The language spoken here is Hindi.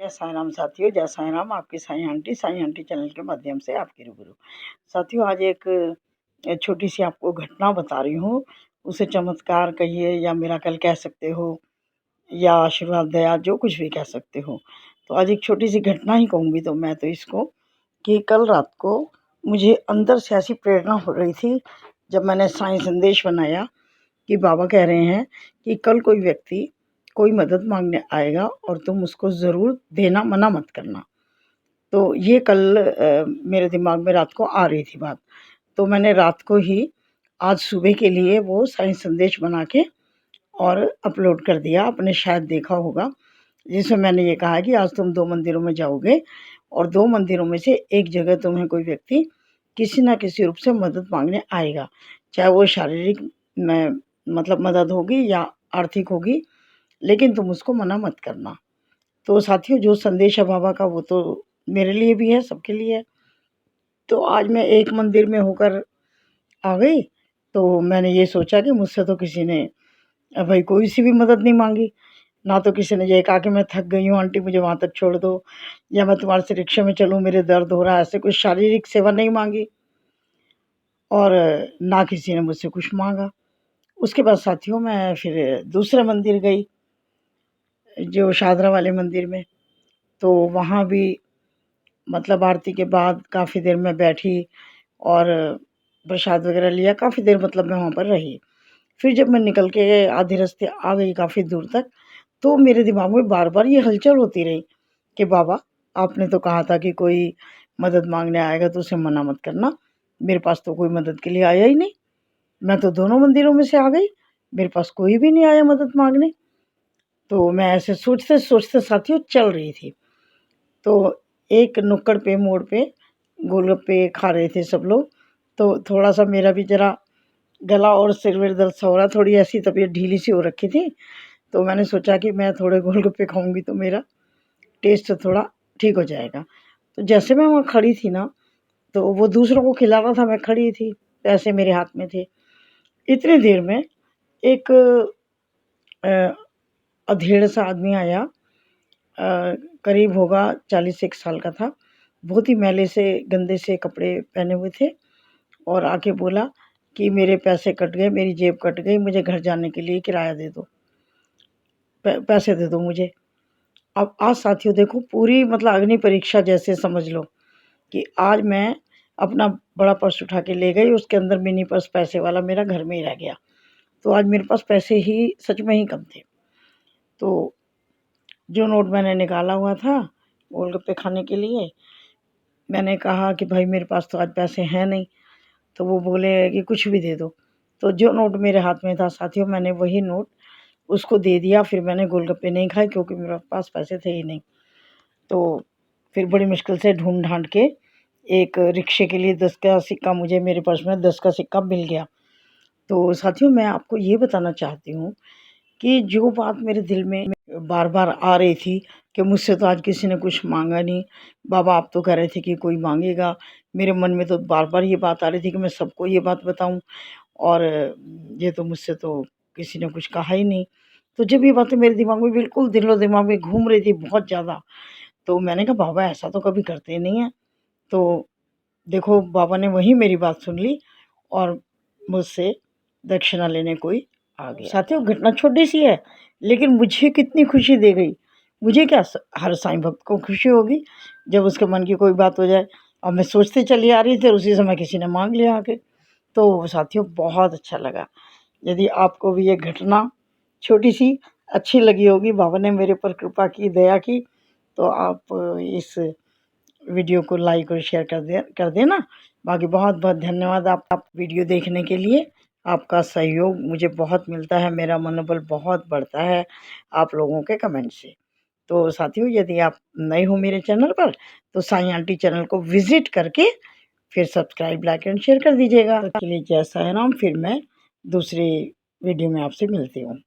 जय साईं राम साथियों, जय साईं राम। आपकी साईं आंटी चैनल के माध्यम से आपकी रूबरू। साथियों, आज एक छोटी सी आपको घटना बता रही हूँ। उसे चमत्कार कहिए या मिराकल कह सकते हो या आशीर्वाद दया, जो कुछ भी कह सकते हो। तो आज एक छोटी सी घटना ही कहूँगी तो मैं तो इसको, कि कल रात को मुझे अंदर से ऐसी प्रेरणा हो रही थी जब मैंने साईं संदेश बनाया कि बाबा कह रहे हैं कि कल कोई व्यक्ति कोई मदद मांगने आएगा और तुम उसको ज़रूर देना, मना मत करना। तो ये कल मेरे दिमाग में रात को आ रही थी बात। तो मैंने रात को ही आज सुबह के लिए वो साईं संदेश बना के और अपलोड कर दिया। आपने शायद देखा होगा, जिसमें मैंने ये कहा कि आज तुम 2 मंदिरों में जाओगे और 2 मंदिरों में से एक जगह तुम्हें कोई व्यक्ति किसी न किसी रूप से मदद मांगने आएगा। चाहे वो शारीरिक में मतलब मदद होगी या आर्थिक होगी, लेकिन तुम उसको मना मत करना। तो साथियों, जो संदेश है बाबा का वो तो मेरे लिए भी है, सबके लिए है। तो आज मैं एक मंदिर में होकर आ गई, तो मैंने ये सोचा कि मुझसे तो किसी ने भाई कोई सी भी मदद नहीं मांगी। ना तो किसी ने ये कहा कि मैं थक गई हूँ आंटी मुझे वहाँ तक छोड़ दो, या मैं तुम्हारे से रिक्शे में चलूँ मेरे दर्द हो रहा है, ऐसे कोई शारीरिक सेवा नहीं मांगी। और ना किसी ने मुझसे कुछ मांगा। उसके बाद साथियों, मैं फिर दूसरे मंदिर गई, जो शादरा वाले मंदिर में। तो वहाँ भी मतलब आरती के बाद काफ़ी देर मैं बैठी और प्रसाद वगैरह लिया, काफ़ी देर मतलब मैं वहाँ पर रही। फिर जब मैं निकल के आधे रास्ते आ गई काफ़ी दूर तक, तो मेरे दिमाग में बार-बार ये हलचल होती रही कि बाबा, आपने तो कहा था कि कोई मदद माँगने आएगा तो उसे मना मत करना। मेरे पास तो कोई मदद के लिए आया ही नहीं। मैं तो दोनों मंदिरों में से आ गई, मेरे पास कोई भी नहीं आया मदद माँगने। तो मैं ऐसे सोचते-सोचते साथियों चल रही थी। तो एक नुक्कड़ पे, मोड़ पे गोलगप्पे खा रहे थे सब लोग। तो थोड़ा-सा मेरा भी ज़रा गला और सिर में दर्द सा हो रहा, थोड़ी ऐसी तबीयत ढीली सी हो रखी थी। तो मैंने सोचा कि मैं थोड़े गोलगप्पे खाऊँगी तो मेरा टेस्ट थोड़ा ठीक हो जाएगा। तो जैसे मैं वहाँ खड़ी थी ना, तो वो दूसरों को खिला रहा था, मैं खड़ी थी, पैसे मेरे हाथ में थे। इतनी देर में एक अधेड़ सा आदमी आया, करीब होगा 40 एक साल का था। बहुत ही मैले से गंदे से कपड़े पहने हुए थे और आके बोला कि मेरे पैसे कट गए, मेरी जेब कट गई, मुझे घर जाने के लिए किराया दे दो, पैसे दे दो मुझे। अब आज साथियों देखो, पूरी मतलब अग्नि परीक्षा जैसे समझ लो कि आज मैं अपना बड़ा पर्स उठा के ले गई, उसके अंदर मिनी पर्स पैसे वाला मेरा घर में ही रह गया। तो आज मेरे पास पैसे ही सच में ही कम थे। तो जो नोट मैंने निकाला हुआ था गोलगप्पे खाने के लिए, मैंने कहा कि भाई मेरे पास तो आज पैसे हैं नहीं। तो वो बोले कि कुछ भी दे दो। तो जो नोट मेरे हाथ में था साथियों, मैंने वही नोट उसको दे दिया। फिर मैंने गोलगप्पे नहीं खाए क्योंकि मेरे पास पैसे थे ही नहीं। तो फिर बड़ी मुश्किल से ढूँढ-ढाँड के एक रिक्शे के लिए 10 का सिक्का, मुझे मेरे पर्स में 10 का सिक्का मिल गया। तो साथियों, मैं आपको ये बताना चाहती हूँ कि जो बात मेरे दिल में बार-बार आ रही थी कि मुझसे तो आज किसी ने कुछ माँगा नहीं, बाबा आप तो कह रहे थे कि कोई माँगेगा। मेरे मन में तो बार-बार ये बात आ रही थी कि मैं सबको ये बात बताऊँ और ये तो मुझसे तो किसी ने कुछ कहा ही नहीं। तो जब ये बातें मेरे दिमाग में बिल्कुल दिलो-दिमाग में घूम रही थी बहुत ज़्यादा, तो मैंने कहा बाबा ऐसा तो कभी करते नहीं हैं। तो देखो, बाबा ने वहीं मेरी बात सुन ली और मुझसे दक्षिणा लेने कोई आ गया। साथियों, घटना छोटी-सी है, लेकिन मुझे कितनी खुशी दे गई। मुझे क्या, हर साईं भक्त को खुशी होगी जब उसके मन की कोई बात हो जाए। और मैं सोचते चली आ रही थी और उसी समय किसी ने माँग लिया आके। तो साथियों, बहुत अच्छा लगा। यदि आपको भी ये घटना छोटी-सी अच्छी लगी होगी, बाबा ने मेरे पर कृपा की, दया की, तो आप इस वीडियो को लाइक और शेयर कर देना। बाकी बहुत-बहुत धन्यवाद आप वीडियो देखने के लिए। आपका सहयोग मुझे बहुत मिलता है, मेरा मनोबल बहुत बढ़ता है आप लोगों के कमेंट से। तो साथियों, यदि आप नए हो मेरे चैनल पर, तो साईं आंटी चैनल को विज़िट करके फिर सब्सक्राइब, लाइक एंड शेयर कर दीजिएगा। तब तक के लिए जय साईं राम। फिर मैं दूसरी वीडियो में आपसे मिलती हूँ।